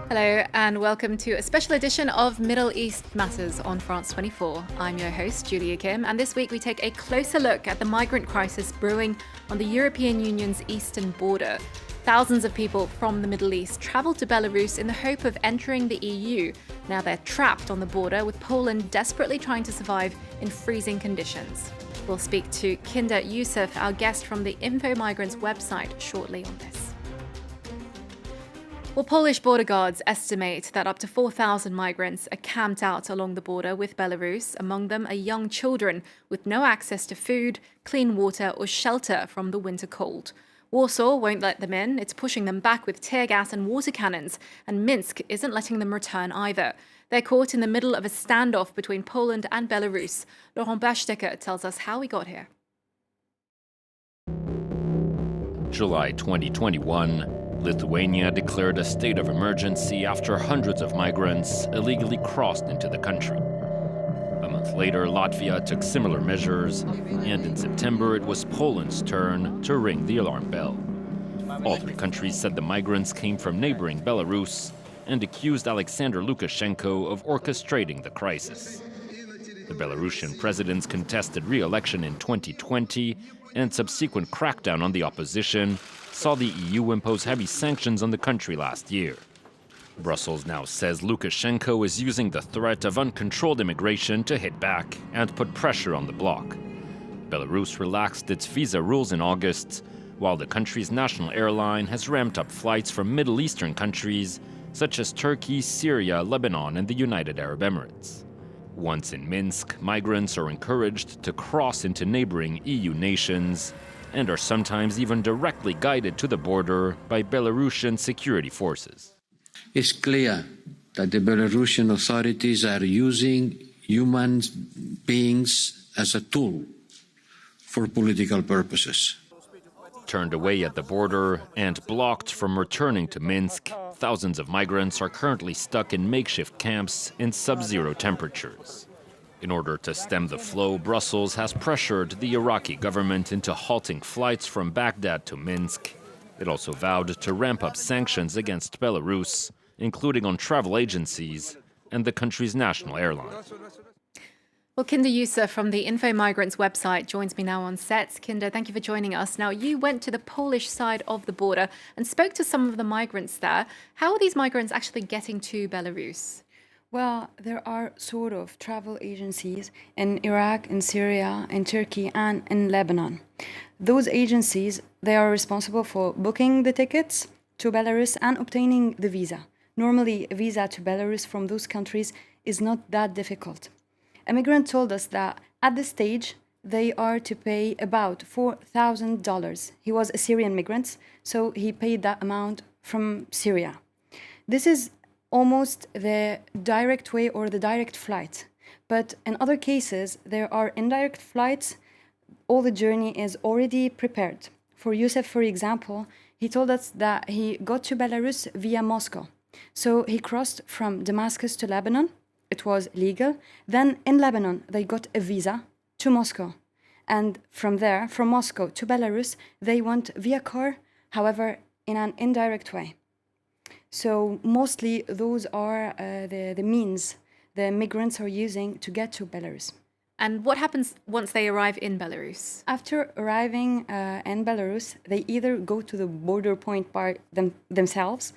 Hello and welcome to a special edition of Middle East Matters on France 24. I'm your host, Julia Kim, and this week we take a closer look at the migrant crisis brewing on the European Union's eastern border. Thousands of people from the Middle East traveled to Belarus in the hope of entering the EU. Now they're trapped on the border, with Poland desperately trying to survive in freezing conditions. We'll speak to Kinder Youssef, our guest from the Migrants website, shortly on this. Well, Polish border guards estimate that up to 4,000 migrants are camped out along the border with Belarus. Among them are young children with no access to food, clean water, or shelter from the winter cold. Warsaw won't let them in. It's pushing them back with tear gas and water cannons, and Minsk isn't letting them return either. They're caught in the middle of a standoff between Poland and Belarus. Laurent Bachstecker tells us how we got here. July 2021. Lithuania declared a state of emergency after hundreds of migrants illegally crossed into the country. A month later, Latvia took similar measures, and in September it was Poland's turn to ring the alarm bell. All three countries said the migrants came from neighboring Belarus and accused Alexander Lukashenko of orchestrating the crisis. The Belarusian president's contested re-election in 2020 and subsequent crackdown on the opposition saw the EU impose heavy sanctions on the country last year. Brussels now says Lukashenko is using the threat of uncontrolled immigration to hit back and put pressure on the bloc. Belarus relaxed its visa rules in August, while the country's national airline has ramped up flights from Middle Eastern countries such as Turkey, Syria, Lebanon, and the United Arab Emirates. Once in Minsk, migrants are encouraged to cross into neighboring EU nations and are sometimes even directly guided to the border by Belarusian security forces. It's clear that the Belarusian authorities are using human beings as a tool for political purposes. Turned away at the border and blocked from returning to Minsk, thousands of migrants are currently stuck in makeshift camps in sub-zero temperatures. In order to stem the flow, Brussels has pressured the Iraqi government into halting flights from Baghdad to Minsk. It also vowed to ramp up sanctions against Belarus, including on travel agencies and the country's national airline. Well, Kinder Youssef from the Migrants website joins me now on set. Kinder, thank you for joining us. Now, you went to the Polish side of the border and spoke to some of the migrants there. How are these migrants actually getting to Belarus? Well, there are sort of travel agencies in Iraq, in Syria, in Turkey, and in Lebanon. Those agencies, they are responsible for booking the tickets to Belarus and obtaining the visa. Normally, a visa to Belarus from those countries is not that difficult. A migrant told us that at this stage, they are to pay about $4,000. He was a Syrian migrant, so he paid that amount from Syria. This is almost the direct way or the direct flight. But in other cases, there are indirect flights. All the journey is already prepared. For Youssef, for example, he told us that he got to Belarus via Moscow. So he crossed from Damascus to Lebanon. It was legal. Then in Lebanon, they got a visa to Moscow. And from there, from Moscow to Belarus, they went via car, however, in an indirect way. So mostly those are the means the migrants are using to get to Belarus. And what happens once they arrive in Belarus? After arriving in Belarus, they either go to the border point by themselves,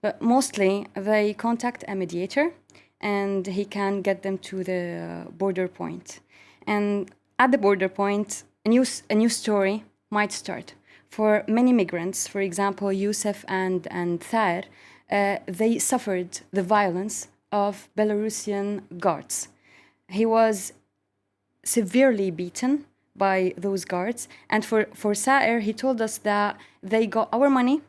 but mostly they contact a mediator and he can get them to the border point. And at the border point, a new story might start. For many migrants, for example, Youssef and Thaer, they suffered the violence of Belarusian guards. He was severely beaten by those guards. And for Saer, he told us that they got our money,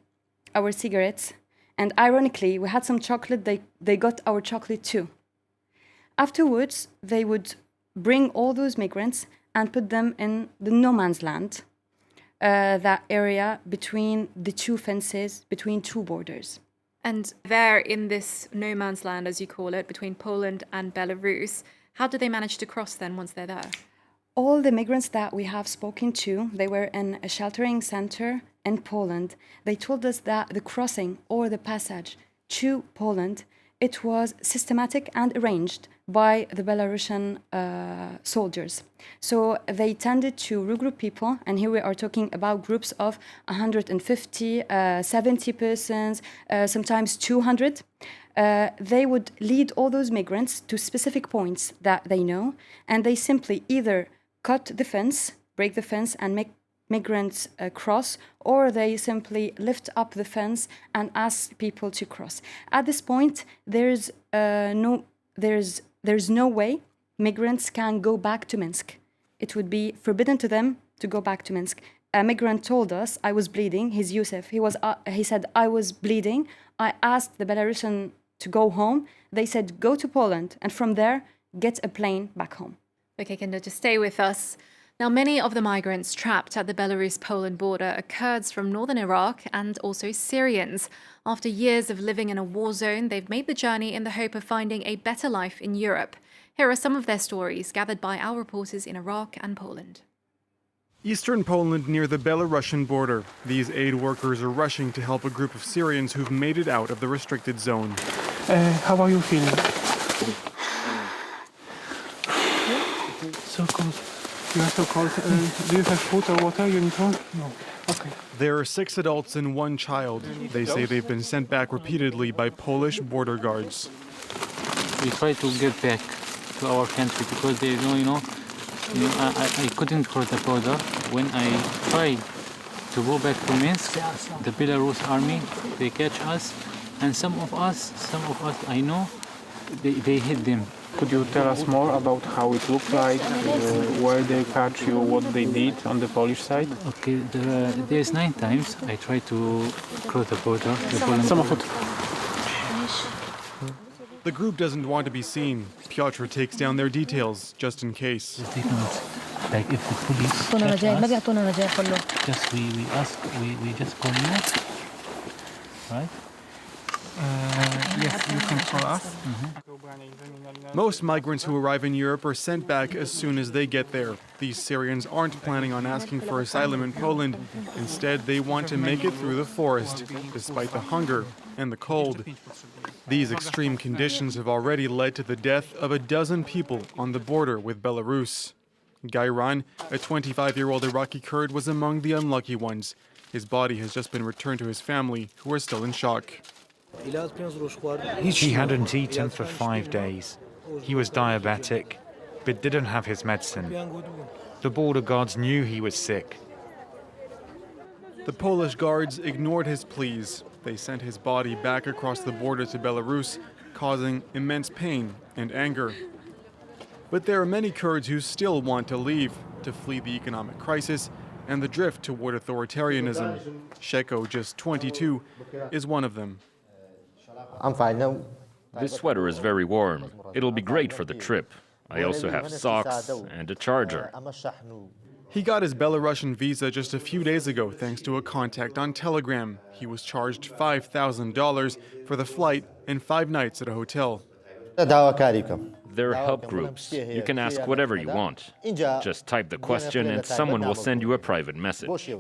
our cigarettes, and ironically, we had some chocolate, they got our chocolate too. Afterwards, they would bring all those migrants and put them in the no man's land, that area between the two fences, between two borders. And there in this no man's land, as you call it, between Poland and Belarus, how do they manage to cross then once they're there? All the migrants that we have spoken to, they were in a sheltering center in Poland. They told us that the crossing or the passage to Poland, it was systematic and arranged by the Belarusian soldiers. So they tended to regroup people, and here we are talking about groups of 150, 70 persons, sometimes 200. They would lead all those migrants to specific points that they know, and they simply either cut the fence, break the fence, and make migrants cross, or they simply lift up the fence and ask people to cross. At this point, there's no way migrants can go back to Minsk. It would be forbidden to them to go back to Minsk. A migrant told us, I was bleeding. He's Yusuf. He said, I was bleeding. I asked the Belarusian to go home. They said, go to Poland, and from there, get a plane back home. Okay, Kinder, just stay with us. Now, many of the migrants trapped at the Belarus-Poland border are Kurds from northern Iraq and also Syrians. After years of living in a war zone, they've made the journey in the hope of finding a better life in Europe. Here are some of their stories gathered by our reporters in Iraq and Poland. Eastern Poland near the Belarusian border. These aid workers are rushing to help a group of Syrians who've made it out of the restricted zone. How are you feeling? So cold. You are so cold. Do you have food or water? You need one? No. Okay. There are 6 adults and 1 child. They say they've been sent back repeatedly by Polish border guards. We try to get back to our country because they know, I couldn't cross the border. When I tried to go back to Minsk, the Belarus army, they catch us, and some of us I know, they hit them. Could you tell us more about how it looked like, where they catch you, what they did on the Polish side? Okay, there's 9 times I tried to cross the border. The group doesn't want to be seen. Piotr takes down their details, just in case. Like if the police catch us, just we just call you, right? Yes, you can call us. Most migrants who arrive in Europe are sent back as soon as they get there. These Syrians aren't planning on asking for asylum in Poland. Instead, they want to make it through the forest, despite the hunger and the cold. These extreme conditions have already led to the death of a dozen people on the border with Belarus. Gayran, a 25-year-old Iraqi Kurd, was among the unlucky ones. His body has just been returned to his family, who are still in shock. He hadn't eaten for 5 days. He was diabetic, but didn't have his medicine. The border guards knew he was sick. The Polish guards ignored his pleas. They sent his body back across the border to Belarus, causing immense pain and anger. But there are many Kurds who still want to leave, to flee the economic crisis and the drift toward authoritarianism. Sheko, just 22, is one of them. I'm fine now. This sweater is very warm. It'll be great for the trip. I also have socks and a charger. He got his Belarusian visa just a few days ago thanks to a contact on Telegram. He was charged $5,000 for the flight and 5 nights at a hotel. There are help groups. You can ask whatever you want. Just type the question and someone will send you a private message.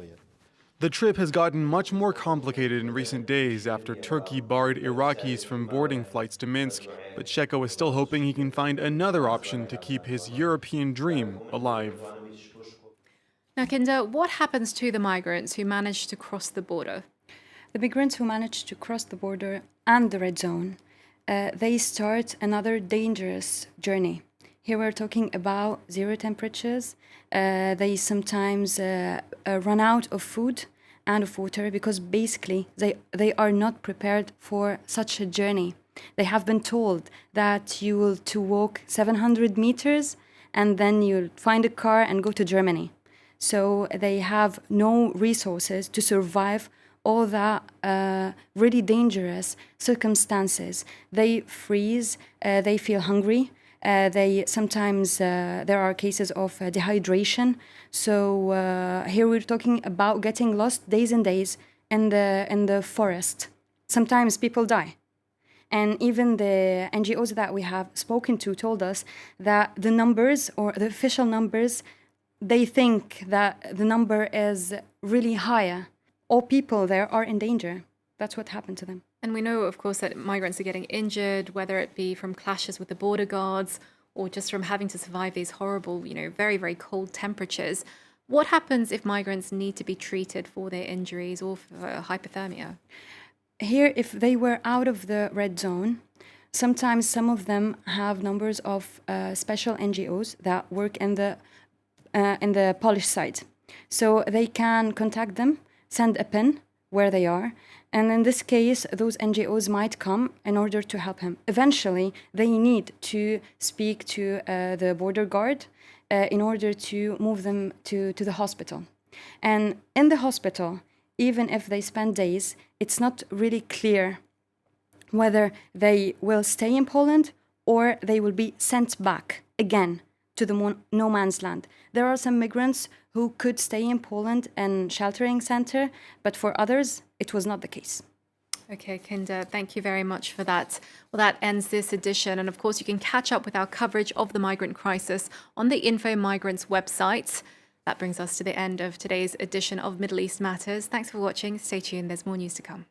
The trip has gotten much more complicated in recent days after Turkey barred Iraqis from boarding flights to Minsk, but Sheko is still hoping he can find another option to keep his European dream alive. Now, Kinder, what happens to the migrants who manage to cross the border? The migrants who manage to cross the border and the red zone, they start another dangerous journey. Here we're talking about 0 temperatures. They sometimes run out of food and of water because basically they are not prepared for such a journey. They have been told that you will to walk 700 meters and then you'll find a car and go to Germany. So they have no resources to survive all that really dangerous circumstances. They freeze, they feel hungry. They sometimes there are cases of dehydration. So here we're talking about getting lost days and days in the forest. Sometimes people die, and even the NGOs that we have spoken to told us that the numbers or the official numbers, they think that the number is really higher. All people there are in danger. That's what happened to them. And we know, of course, that migrants are getting injured, whether it be from clashes with the border guards or just from having to survive these horrible, very, very cold temperatures. What happens if migrants need to be treated for their injuries or for hypothermia? Here, if they were out of the red zone, sometimes some of them have numbers of special NGOs that work in the Polish side. So they can contact them, send a pin where they are, and in this case, those NGOs might come in order to help him. Eventually, they need to speak to the border guard in order to move them to the hospital. And in the hospital, even if they spend days, it's not really clear whether they will stay in Poland or they will be sent back again to the no man's land. There are some migrants who could stay in Poland and sheltering center, but for others, it was not the case. Okay, Kinder, thank you very much for that. Well, that ends this edition. And of course, you can catch up with our coverage of the migrant crisis on the Info Migrants website. That brings us to the end of today's edition of Middle East Matters. Thanks for watching. Stay tuned. There's more news to come.